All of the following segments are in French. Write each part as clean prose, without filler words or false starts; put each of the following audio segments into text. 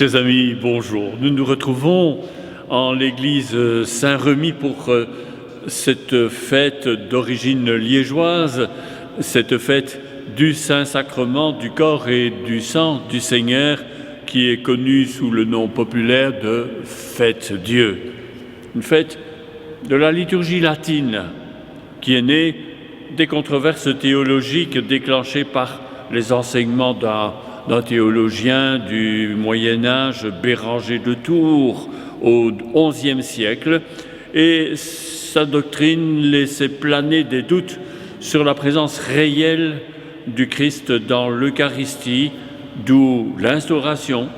Chers amis, bonjour. Nous nous retrouvons en l'église Saint-Remi pour cette fête d'origine liégeoise, cette fête du Saint-Sacrement, du corps et du sang du Seigneur, qui est connue sous le nom populaire de Fête Dieu. Une fête de la liturgie latine qui est née des controverses théologiques déclenchées par les enseignements d'un théologien du Moyen-Âge, Béranger de Tours, au XIe siècle, et sa doctrine laissait planer des doutes sur la présence réelle du Christ dans l'Eucharistie, d'où l'instauration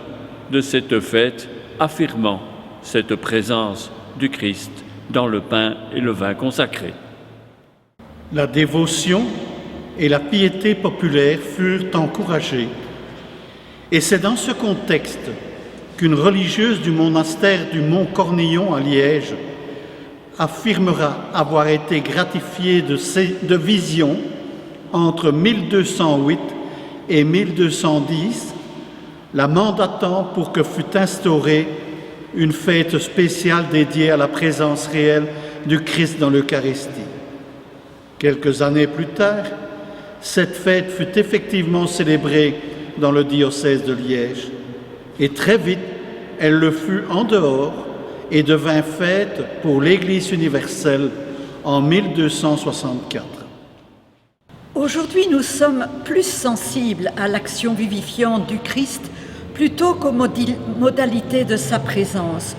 de cette fête affirmant cette présence du Christ dans le pain et le vin consacrés. La dévotion et la piété populaire furent encouragées. Et c'est dans ce contexte qu'une religieuse du monastère du Mont Cornillon à Liège affirmera avoir été gratifiée de visions entre 1208 et 1210, la mandatant pour que fût instaurée une fête spéciale dédiée à la présence réelle du Christ dans l'Eucharistie. Quelques années plus tard, cette fête fut effectivement célébrée dans le diocèse de Liège. Et très vite, elle le fut en dehors et devint fête pour l'Église universelle en 1264. Aujourd'hui, nous sommes plus sensibles à l'action vivifiante du Christ plutôt qu'aux modalités de sa présence.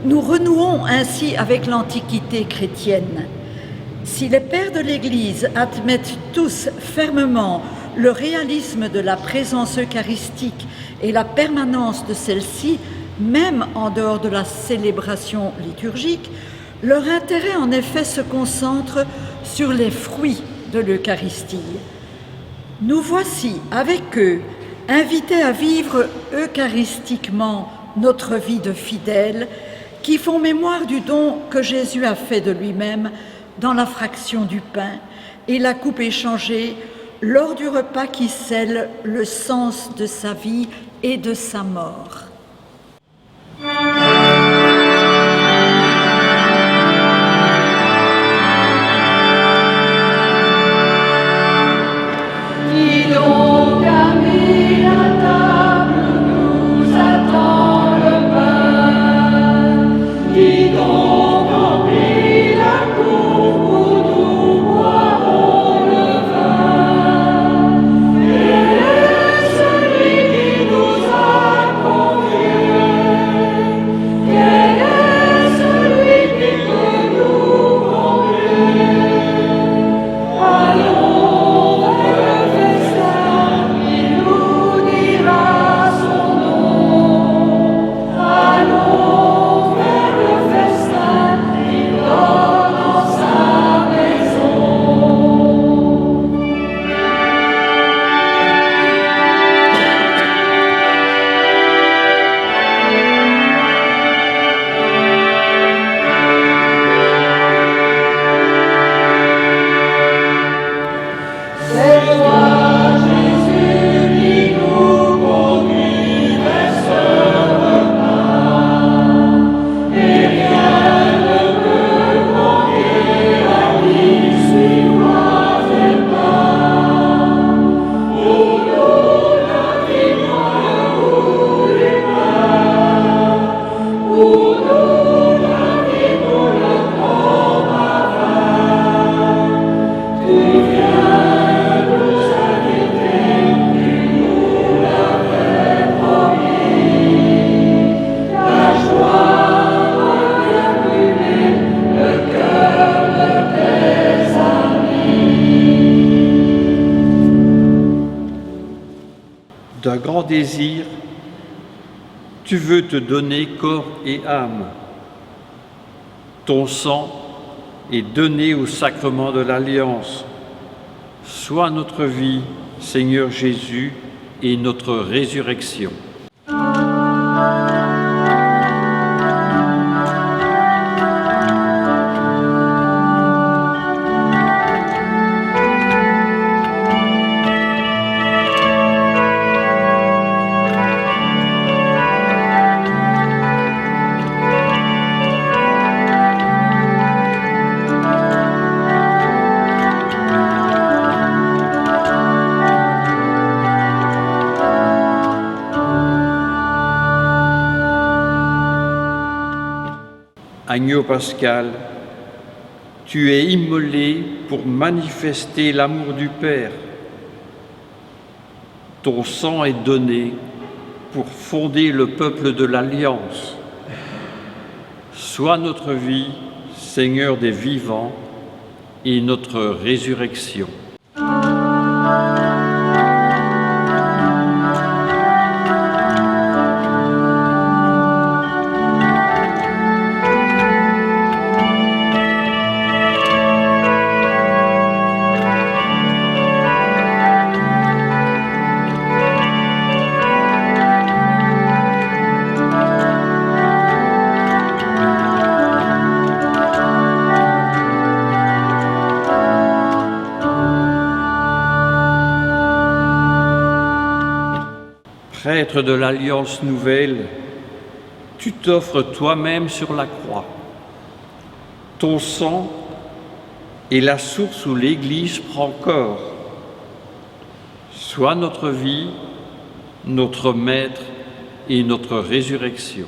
Nous renouons ainsi avec l'Antiquité chrétienne. Si les pères de l'Église admettent tous fermement le réalisme de la présence eucharistique et la permanence de celle-ci, même en dehors de la célébration liturgique, leur intérêt en effet se concentre sur les fruits de l'Eucharistie. Nous voici, avec eux, invités à vivre eucharistiquement notre vie de fidèles qui font mémoire du don que Jésus a fait de lui-même dans la fraction du pain et la coupe échangée lors du repas qui scelle le sens de sa vie et de sa mort. Celui qui nous a conviés désir, tu veux te donner corps et âme. Ton sang est donné au sacrement de l'Alliance. Sois notre vie, Seigneur Jésus, et notre résurrection. Agneau pascal, tu es immolé pour manifester l'amour du Père. Ton sang est donné pour fonder le peuple de l'Alliance. Sois notre vie, Seigneur des vivants, et notre résurrection. Prêtre de l'Alliance nouvelle, tu t'offres toi-même sur la croix. Ton sang est la source où l'Église prend corps. Sois notre vie, notre Maître et notre résurrection.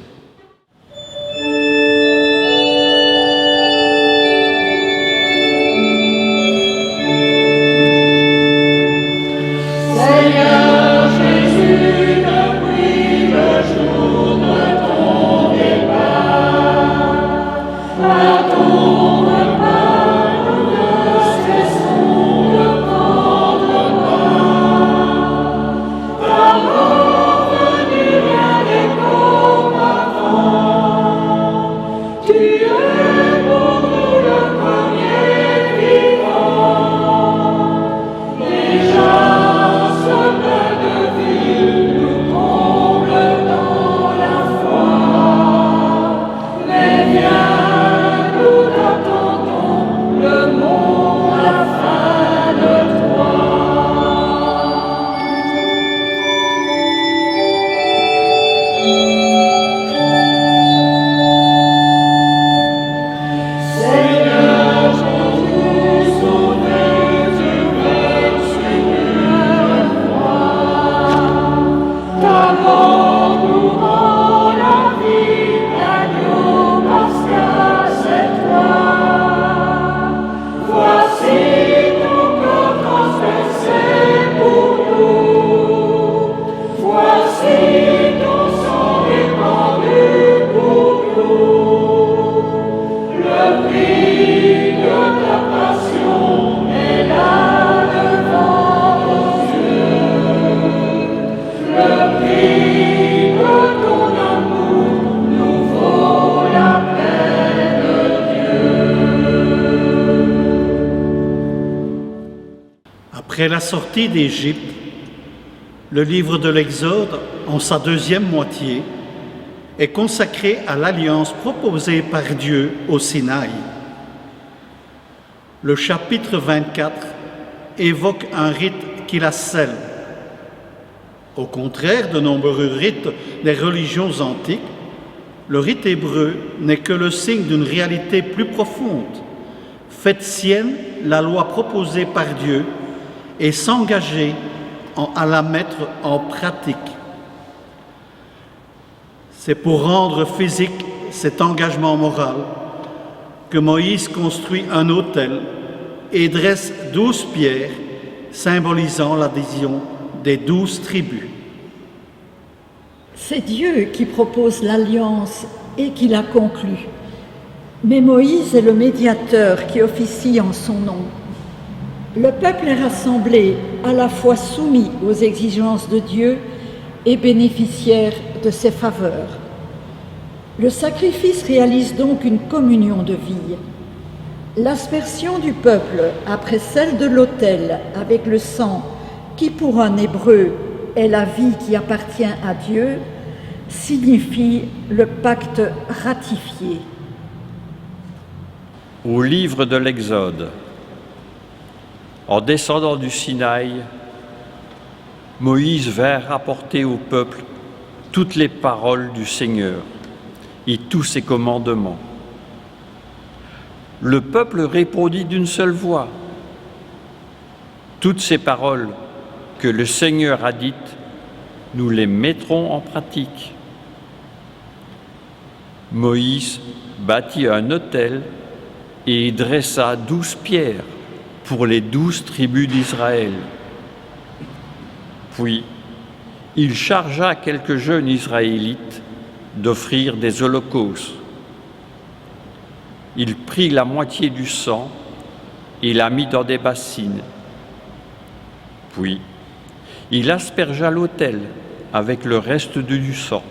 Après la sortie d'Égypte, le livre de l'Exode, en sa deuxième moitié, est consacré à l'alliance proposée par Dieu au Sinaï. Le chapitre 24 évoque un rite qui la scelle. Au contraire de nombreux rites des religions antiques, le rite hébreu n'est que le signe d'une réalité plus profonde. Faites sienne la loi proposée par Dieu et s'engager à la mettre en pratique. C'est pour rendre physique cet engagement moral que Moïse construit un autel et dresse 12 pierres symbolisant l'adhésion des 12 tribus. C'est Dieu qui propose l'alliance et qui la conclut. Mais Moïse est le médiateur qui officie en son nom. Le peuple est rassemblé, à la fois soumis aux exigences de Dieu et bénéficiaires de ses faveurs. Le sacrifice réalise donc une communion de vie. L'aspersion du peuple après celle de l'autel avec le sang, qui pour un Hébreu est la vie qui appartient à Dieu, signifie le pacte ratifié. Au livre de l'Exode, en descendant du Sinaï, Moïse vint rapporter au peuple toutes les paroles du Seigneur et tous ses commandements. Le peuple répondit d'une seule voix. Toutes ces paroles que le Seigneur a dites, nous les mettrons en pratique. Moïse bâtit un autel et y dressa 12 pierres pour les 12 tribus d'Israël. Puis, il chargea quelques jeunes Israélites d'offrir des holocaustes. Il prit la moitié du sang et la mit dans des bassines. Puis, il aspergea l'autel avec le reste du sang.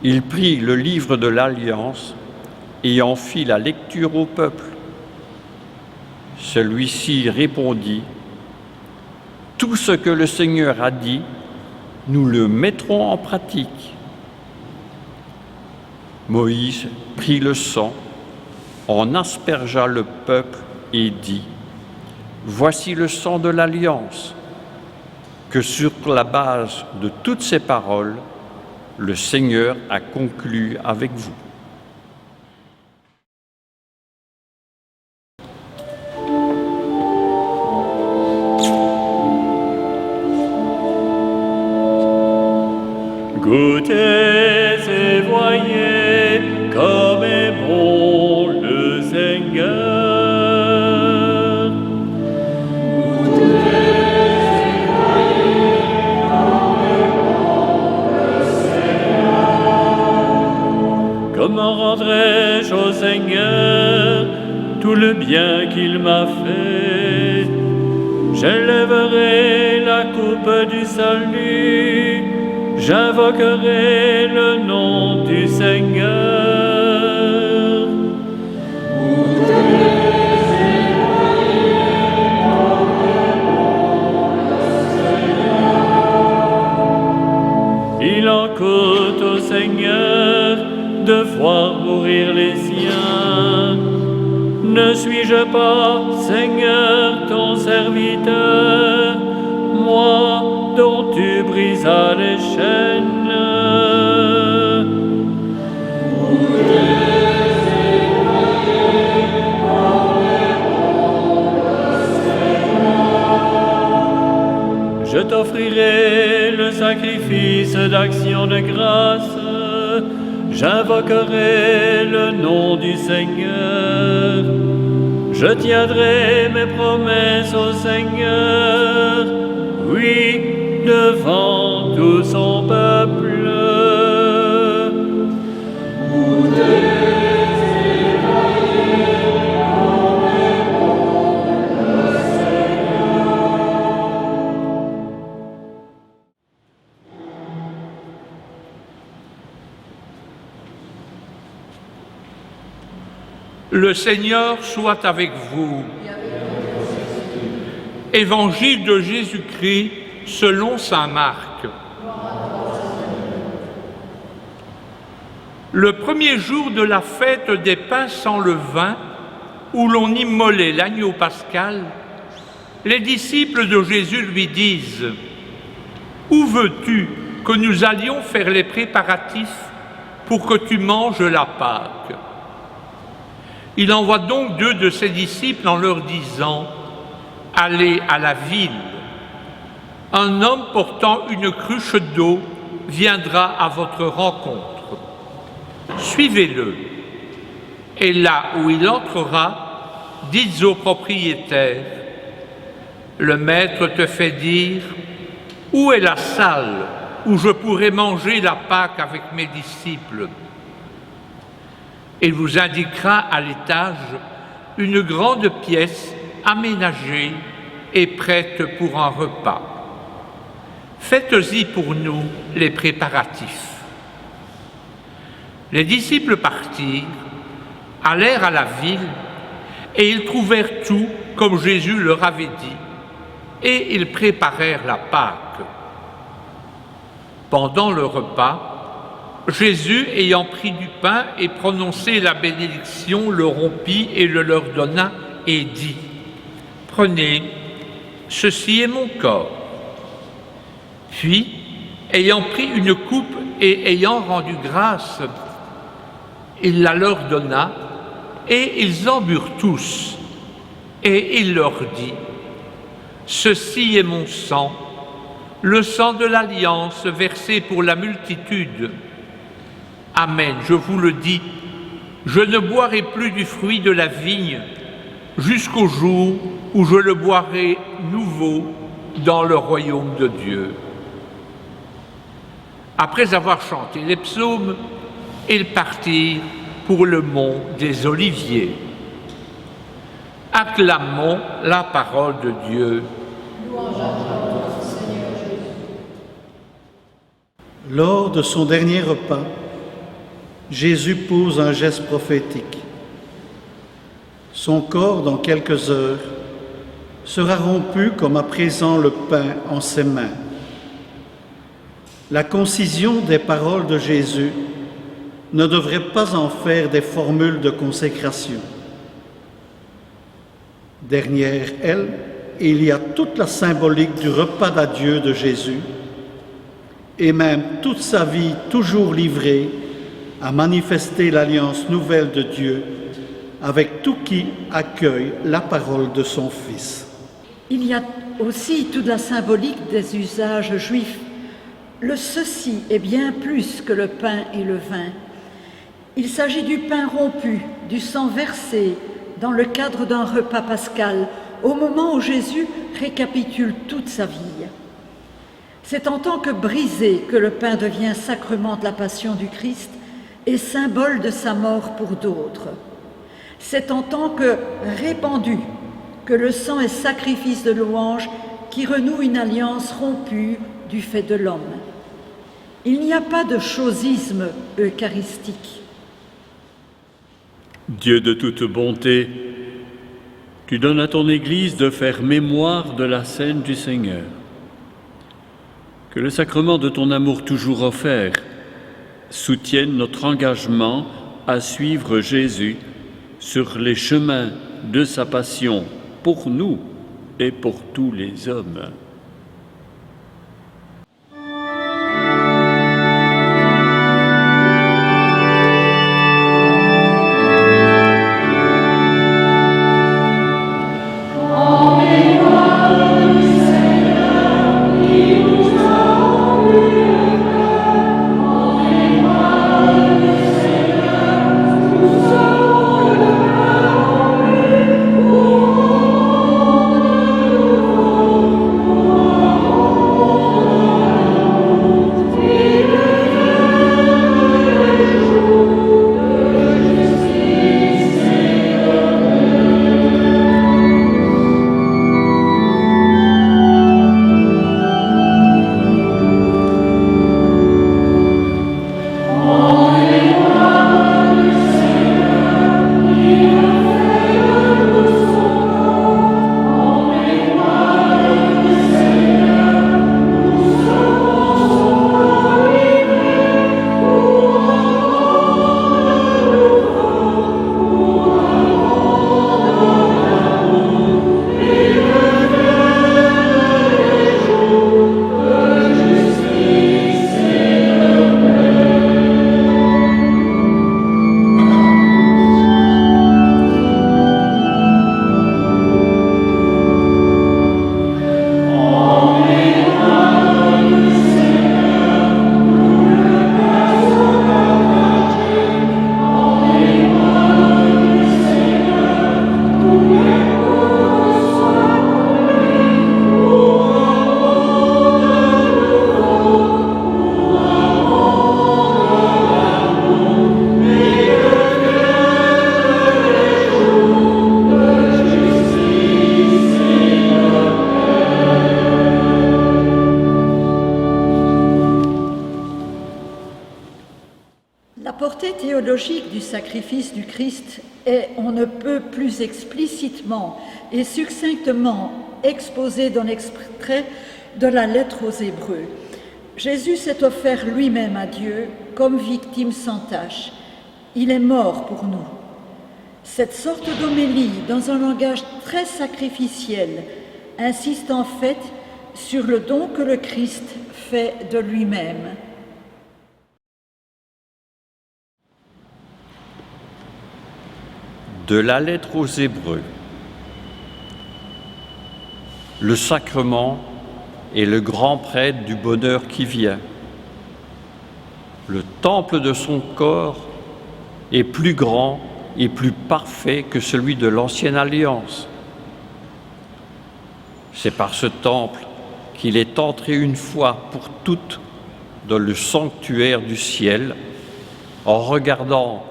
Il prit le livre de l'Alliance et en fit la lecture au peuple. Celui-ci répondit : « Tout ce que le Seigneur a dit, nous le mettrons en pratique. » Moïse prit le sang, en aspergea le peuple et dit : « Voici le sang de l'Alliance, que sur la base de toutes ces paroles, le Seigneur a conclu avec vous. » Goûtez et voyez comme est bon le Seigneur. Goûtez et voyez comme est bon le Seigneur. Comment rendrai-je au Seigneur tout le bien qu'il m'a fait? J'élèverai la coupe du salut. J'invoquerai le nom du Seigneur. Il en coûte au Seigneur de voir mourir les siens. Ne suis-je pas, Seigneur, ton serviteur, moi dont tu brisas les chaînes? Je t'offrirai le sacrifice d'action de grâce, j'invoquerai le nom du Seigneur. Je tiendrai mes promesses au Seigneur, oui, devant tout son peuple. Le Seigneur soit avec vous. Évangile de Jésus-Christ selon saint Marc. Le premier jour de la fête des pains sans levain, où l'on immolait l'agneau pascal, les disciples de Jésus lui disent : « Où veux-tu que nous allions faire les préparatifs pour que tu manges la Pâque ?» Il envoie donc 2 de ses disciples en leur disant : « Allez à la ville. Un homme portant une cruche d'eau viendra à votre rencontre. Suivez-le. Et là où il entrera, dites au propriétaire : le maître te fait dire : où est la salle où je pourrai manger la Pâque avec mes disciples ? Il vous indiquera à l'étage une grande pièce aménagée et prête pour un repas. Faites-y pour nous les préparatifs. Les disciples partirent, allèrent à la ville, et ils trouvèrent tout comme Jésus leur avait dit, et ils préparèrent la Pâque. Pendant le repas, Jésus, ayant pris du pain et prononcé la bénédiction, le rompit et le leur donna et dit : « Prenez, ceci est mon corps. » Puis, ayant pris une coupe et ayant rendu grâce, il la leur donna, et ils en burent tous. Et il leur dit : « Ceci est mon sang, le sang de l'alliance versé pour la multitude. Amen, je vous le dis, je ne boirai plus du fruit de la vigne jusqu'au jour où je le boirai nouveau dans le royaume de Dieu. » Après avoir chanté les psaumes, ils partirent pour le mont des Oliviers. Acclamons la parole de Dieu. Lors de son dernier repas, Jésus pose un geste prophétique. Son corps, dans quelques heures, sera rompu comme à présent le pain en ses mains. La concision des paroles de Jésus ne devrait pas en faire des formules de consécration. Derrière elle, il y a toute la symbolique du repas d'adieu de Jésus et même toute sa vie toujours livrée à manifester l'alliance nouvelle de Dieu avec tout qui accueille la parole de son Fils. Il y a aussi toute la symbolique des usages juifs. Le ceci est bien plus que le pain et le vin. Il s'agit du pain rompu, du sang versé dans le cadre d'un repas pascal, au moment où Jésus récapitule toute sa vie. C'est en tant que brisé que le pain devient sacrement de la passion du Christ et symbole de sa mort pour d'autres. C'est en tant que répandu que le sang est sacrifice de louange qui renoue une alliance rompue du fait de l'homme. Il n'y a pas de chosisme eucharistique. Dieu de toute bonté, tu donnes à ton Église de faire mémoire de la scène du Seigneur. Que le sacrement de ton amour toujours offert soutienne notre engagement à suivre Jésus sur les chemins de sa passion pour nous et pour tous les hommes. portée théologique du sacrifice du Christ est on ne peut plus explicitement et succinctement exposée dans l'extrait de la lettre aux Hébreux. Jésus s'est offert lui-même à Dieu comme victime sans tache. Il est mort pour nous. Cette sorte d'homélie, dans un langage très sacrificiel, insiste en fait sur le don que le Christ fait de lui-même. De la lettre aux Hébreux. Le sacrement est le grand prêtre du bonheur qui vient. Le temple de son corps est plus grand et plus parfait que celui de l'ancienne alliance. C'est par ce temple qu'il est entré une fois pour toutes dans le sanctuaire du ciel en regardant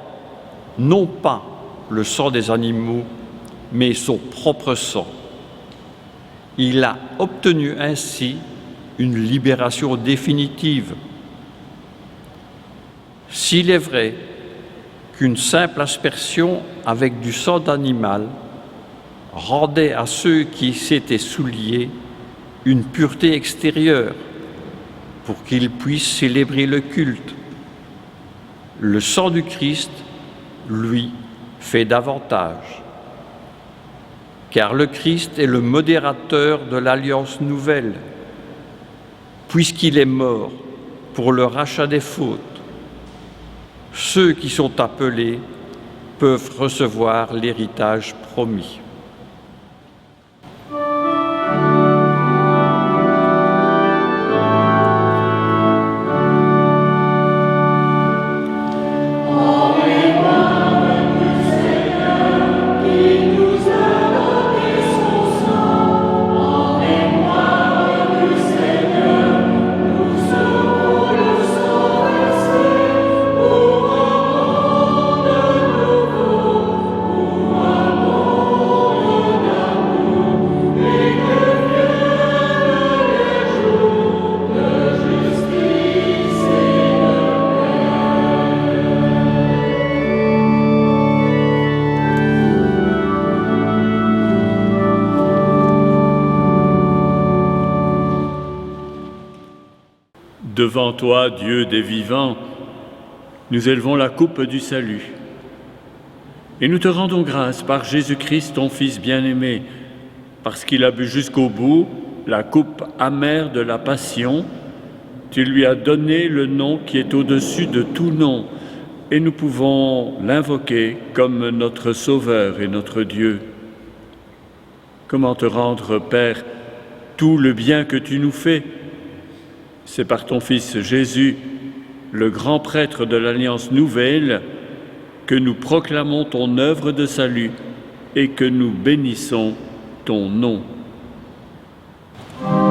non pas le sang des animaux, mais son propre sang. Il a obtenu ainsi une libération définitive. S'il est vrai qu'une simple aspersion avec du sang d'animal rendait à ceux qui s'étaient souillés une pureté extérieure pour qu'ils puissent célébrer le culte, le sang du Christ, lui, fait davantage. Car le Christ est le modérateur de l'alliance nouvelle, puisqu'il est mort pour le rachat des fautes. Ceux qui sont appelés peuvent recevoir l'héritage promis. Devant toi, Dieu des vivants, nous élevons la coupe du salut. Et nous te rendons grâce par Jésus-Christ, ton Fils bien-aimé, parce qu'il a bu jusqu'au bout la coupe amère de la passion. Tu lui as donné le nom qui est au-dessus de tout nom, et nous pouvons l'invoquer comme notre Sauveur et notre Dieu. Comment te rendre, Père, tout le bien que tu nous fais? C'est par ton Fils Jésus, le grand prêtre de l'Alliance nouvelle, que nous proclamons ton œuvre de salut et que nous bénissons ton nom. Oh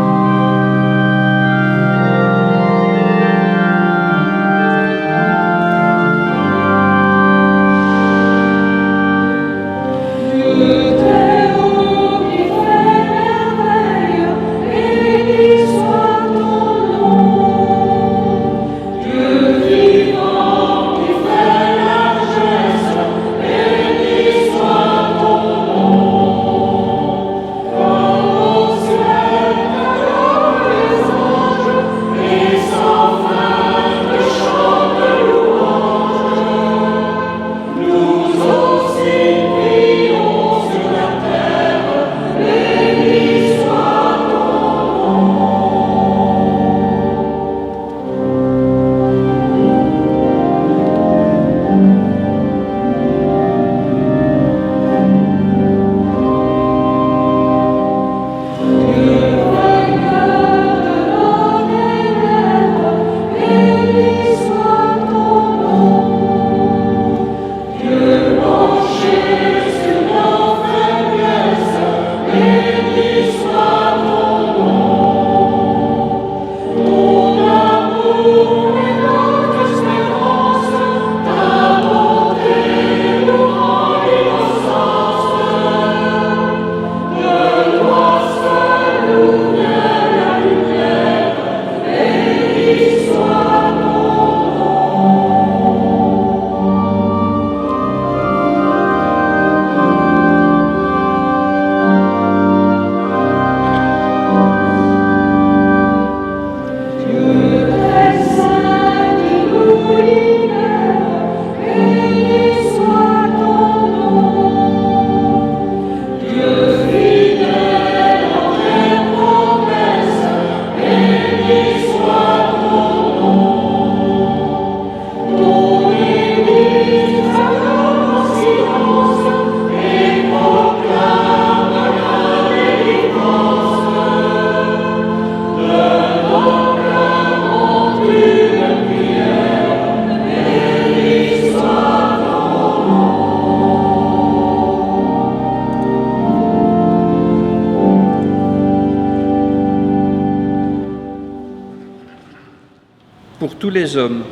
tous les hommes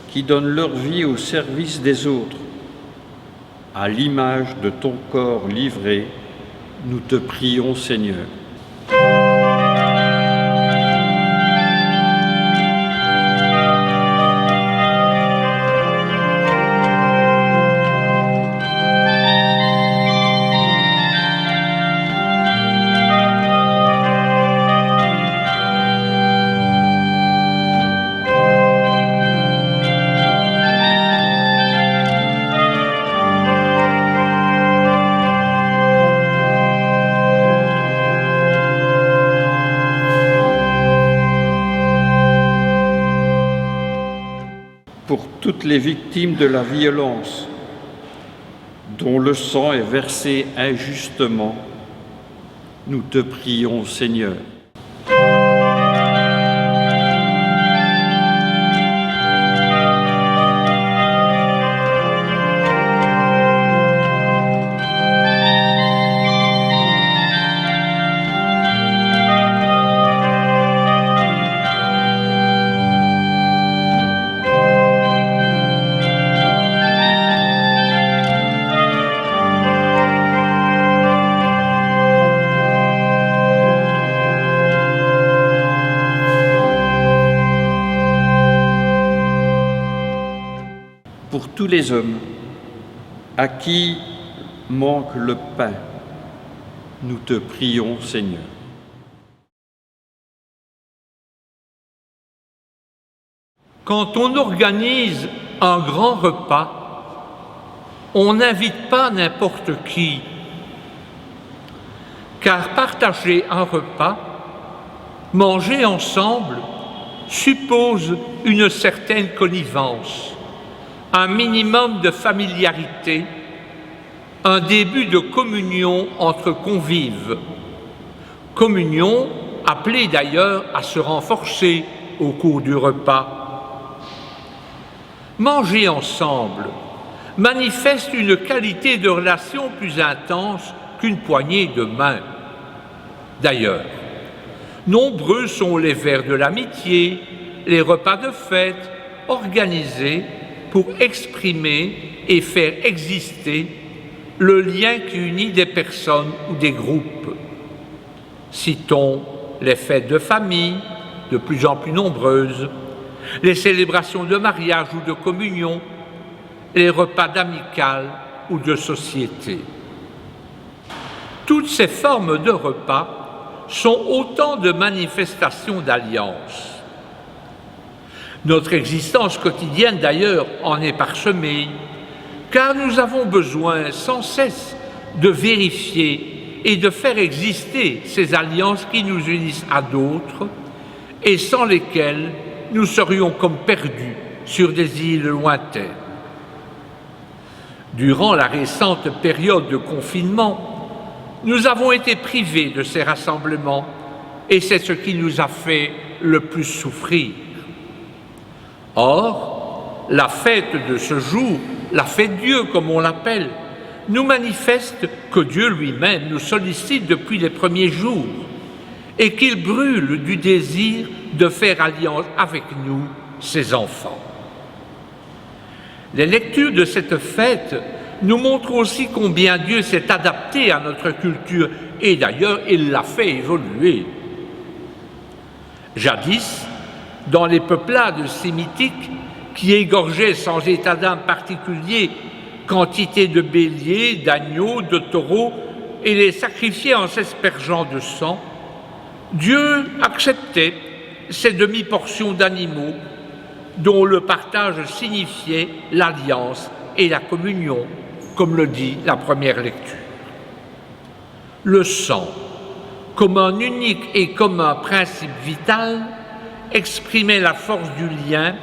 qui donnent leur vie au service des autres, à l'image de ton corps livré, nous te prions, Seigneur. Pour toutes les victimes de la violence, dont le sang est versé injustement, nous te prions, Seigneur. Pour tous les hommes à qui manque le pain, nous te prions, Seigneur. Quand on organise un grand repas, on n'invite pas n'importe qui, car partager un repas, manger ensemble, suppose une certaine connivence, un minimum de familiarité, un début de communion entre convives. Communion appelée d'ailleurs à se renforcer au cours du repas. Manger ensemble manifeste une qualité de relation plus intense qu'une poignée de main. D'ailleurs, nombreux sont les verres de l'amitié, les repas de fête organisés pour exprimer et faire exister le lien qui unit des personnes ou des groupes. Citons les fêtes de famille, de plus en plus nombreuses, les célébrations de mariage ou de communion, les repas d'amicales ou de société. Toutes ces formes de repas sont autant de manifestations d'alliance. Notre existence quotidienne, d'ailleurs, en est parsemée, car nous avons besoin sans cesse de vérifier et de faire exister ces alliances qui nous unissent à d'autres et sans lesquelles nous serions comme perdus sur des îles lointaines. Durant la récente période de confinement, nous avons été privés de ces rassemblements et c'est ce qui nous a fait le plus souffrir. Or, la fête de ce jour, la fête Dieu comme on l'appelle, nous manifeste que Dieu lui-même nous sollicite depuis les premiers jours et qu'il brûle du désir de faire alliance avec nous, ses enfants. Les lectures de cette fête nous montrent aussi combien Dieu s'est adapté à notre culture et d'ailleurs il l'a fait évoluer. Jadis, dans les peuplades sémitiques qui égorgeaient sans état d'âme particulier quantité de béliers, d'agneaux, de taureaux et les sacrifiaient en s'aspergeant de sang, Dieu acceptait ces demi-portions d'animaux dont le partage signifiait l'alliance et la communion, comme le dit la première lecture. Le sang, comme un unique et commun principe vital, exprimait la force du lien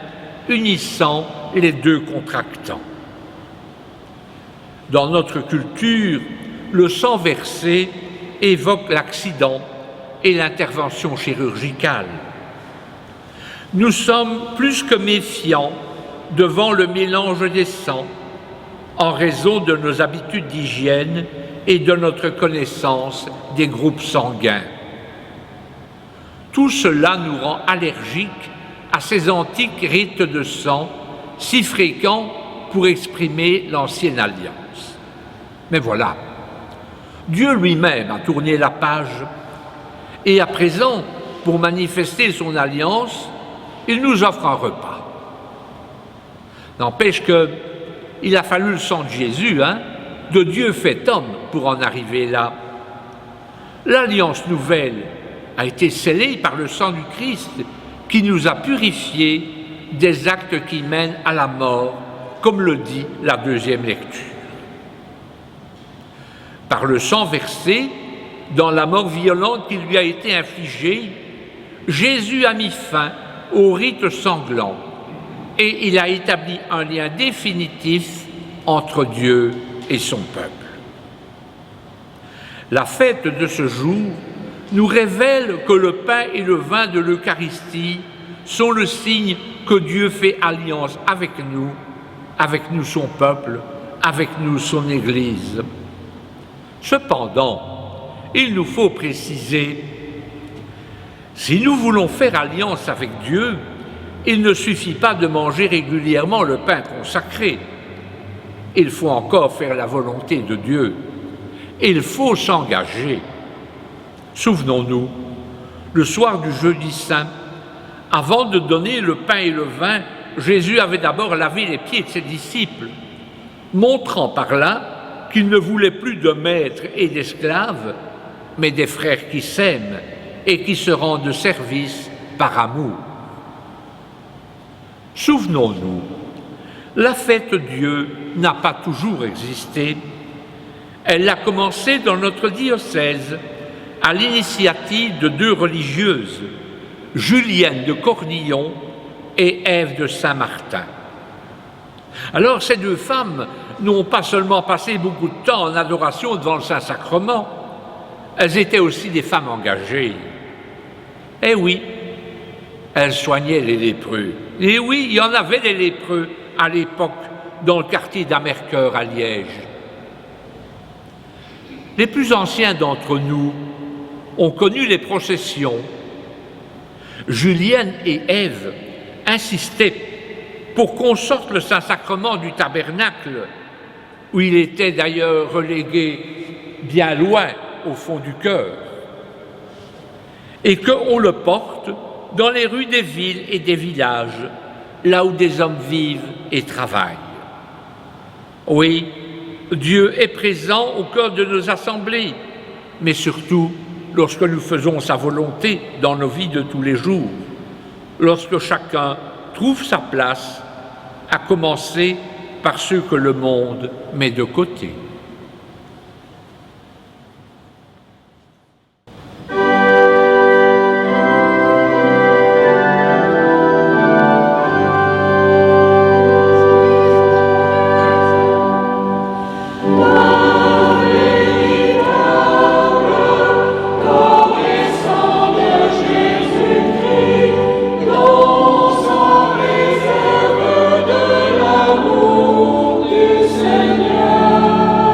unissant les deux contractants. Dans notre culture, le sang versé évoque l'accident et l'intervention chirurgicale. Nous sommes plus que méfiants devant le mélange des sangs en raison de nos habitudes d'hygiène et de notre connaissance des groupes sanguins. Tout cela nous rend allergiques à ces antiques rites de sang si fréquents pour exprimer l'ancienne alliance. Mais voilà, Dieu lui-même a tourné la page et à présent, pour manifester son alliance, il nous offre un repas. N'empêche qu'il a fallu le sang de Jésus, de Dieu fait homme, pour en arriver là. L'alliance nouvelle a été scellée par le sang du Christ qui nous a purifiés des actes qui mènent à la mort, comme le dit la deuxième lecture. Par le sang versé, dans la mort violente qui lui a été infligée, Jésus a mis fin au rite sanglant et il a établi un lien définitif entre Dieu et son peuple. La fête de ce jour nous révèle que le pain et le vin de l'Eucharistie sont le signe que Dieu fait alliance avec nous son peuple, avec nous son Église. Cependant, il nous faut préciser, si nous voulons faire alliance avec Dieu, il ne suffit pas de manger régulièrement le pain consacré. Il faut encore faire la volonté de Dieu. Il faut s'engager. Souvenons-nous, le soir du jeudi saint, avant de donner le pain et le vin, Jésus avait d'abord lavé les pieds de ses disciples, montrant par là qu'il ne voulait plus de maîtres et d'esclaves, mais des frères qui s'aiment et qui se rendent service par amour. Souvenons-nous, la fête Dieu n'a pas toujours existé. Elle a commencé dans notre diocèse à l'initiative de deux religieuses, Julienne de Cornillon et Ève de Saint-Martin. Alors ces deux femmes n'ont pas seulement passé beaucoup de temps en adoration devant le Saint-Sacrement, elles étaient aussi des femmes engagées. Eh oui, elles soignaient les lépreux. Et oui, il y en avait des lépreux à l'époque dans le quartier d'Amercœur à Liège. Les plus anciens d'entre nous ont connu les processions. Julienne et Ève insistaient pour qu'on sorte le Saint-Sacrement du tabernacle, où il était d'ailleurs relégué bien loin au fond du cœur, et qu'on le porte dans les rues des villes et des villages, là où des hommes vivent et travaillent. Oui, Dieu est présent au cœur de nos assemblées, mais surtout lorsque nous faisons sa volonté dans nos vies de tous les jours, lorsque chacun trouve sa place, à commencer par ceux que le monde met de côté. Seigneur.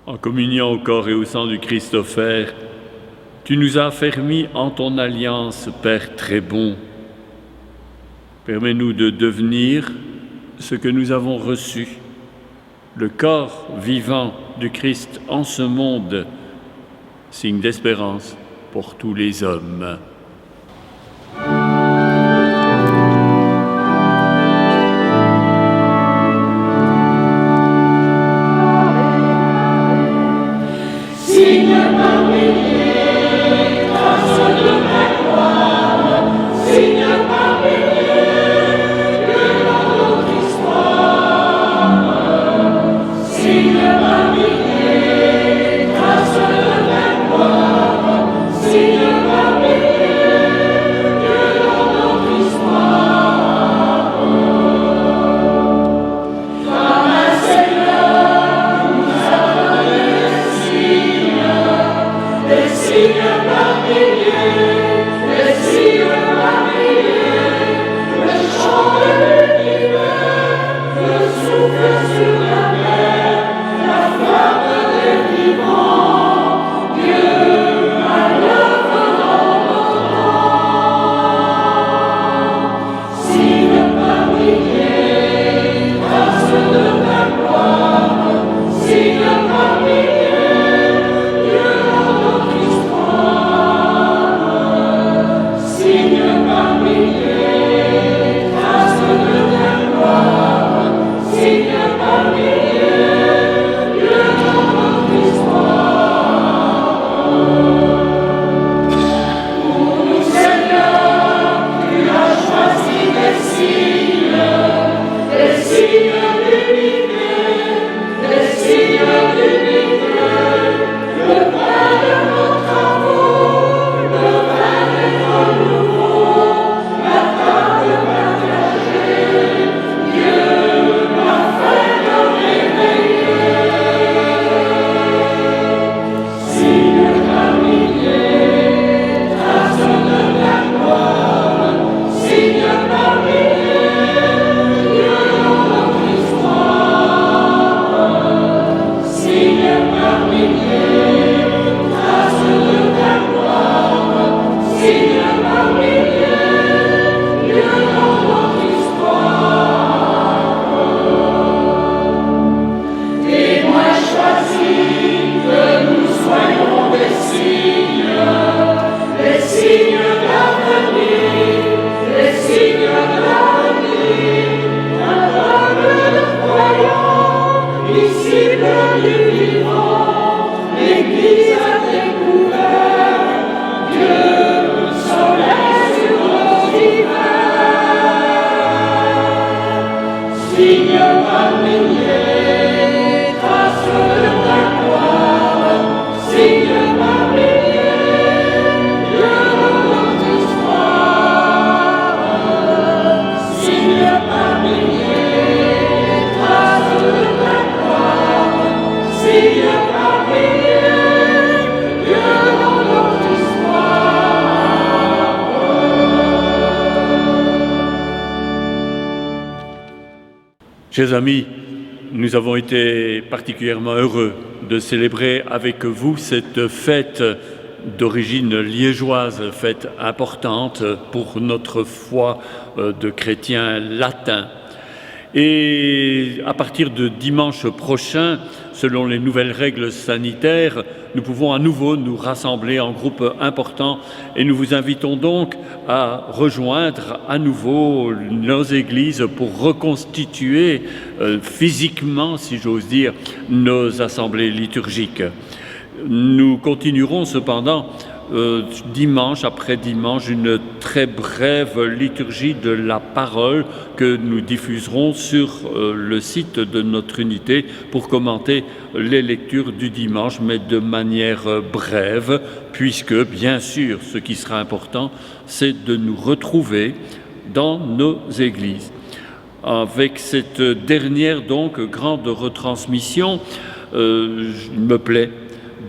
En communiant au corps et au sang du Christ offert, tu nous as affermis en ton alliance, Père très bon. Permets-nous de devenir ce que nous avons reçu, le corps vivant du Christ en ce monde, signe d'espérance pour tous les hommes. Chers amis, nous avons été particulièrement heureux de célébrer avec vous cette fête d'origine liégeoise, fête importante pour notre foi de chrétiens latins. Et à partir de dimanche prochain, selon les nouvelles règles sanitaires, nous pouvons à nouveau nous rassembler en groupe important et nous vous invitons donc à rejoindre à nouveau nos églises pour reconstituer physiquement, si j'ose dire, nos assemblées liturgiques. Nous continuerons cependant dimanche après dimanche une très brève liturgie de la parole que nous diffuserons sur le site de notre unité pour commenter les lectures du dimanche, mais de manière brève, puisque bien sûr ce qui sera important c'est de nous retrouver dans nos églises. Avec cette dernière donc grande retransmission, il me plaît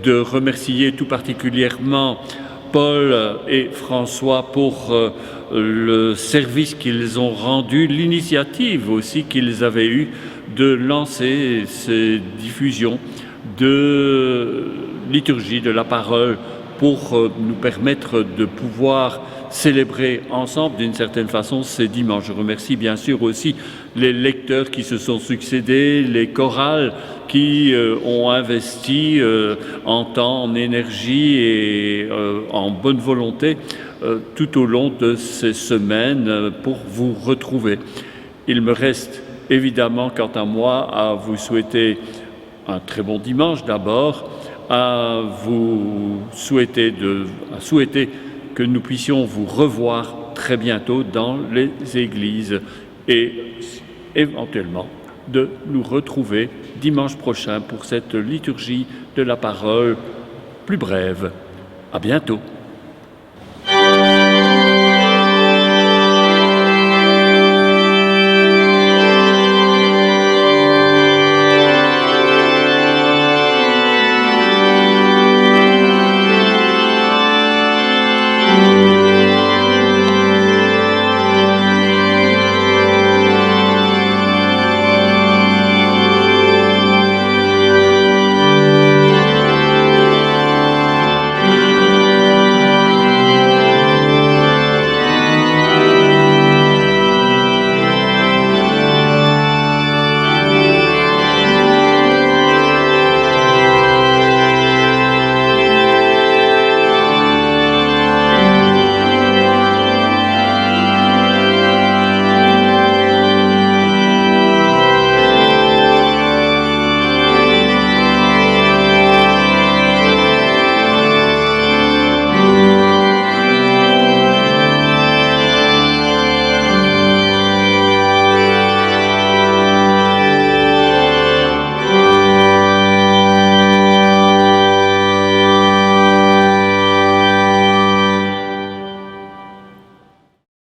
de remercier tout particulièrement Paul et François pour le service qu'ils ont rendu, l'initiative aussi qu'ils avaient eue de lancer ces diffusions de liturgie de la parole pour nous permettre de pouvoir célébrer ensemble d'une certaine façon ces dimanches. Je remercie bien sûr aussi les lecteurs qui se sont succédés, les chorales qui ont investi en temps, en énergie et en bonne volonté tout au long de ces semaines pour vous retrouver. Il me reste évidemment, quant à moi, à vous souhaiter un très bon dimanche d'abord, à souhaiter que nous puissions vous revoir très bientôt dans les églises et éventuellement de nous retrouver dimanche prochain pour cette liturgie de la parole plus brève. À bientôt.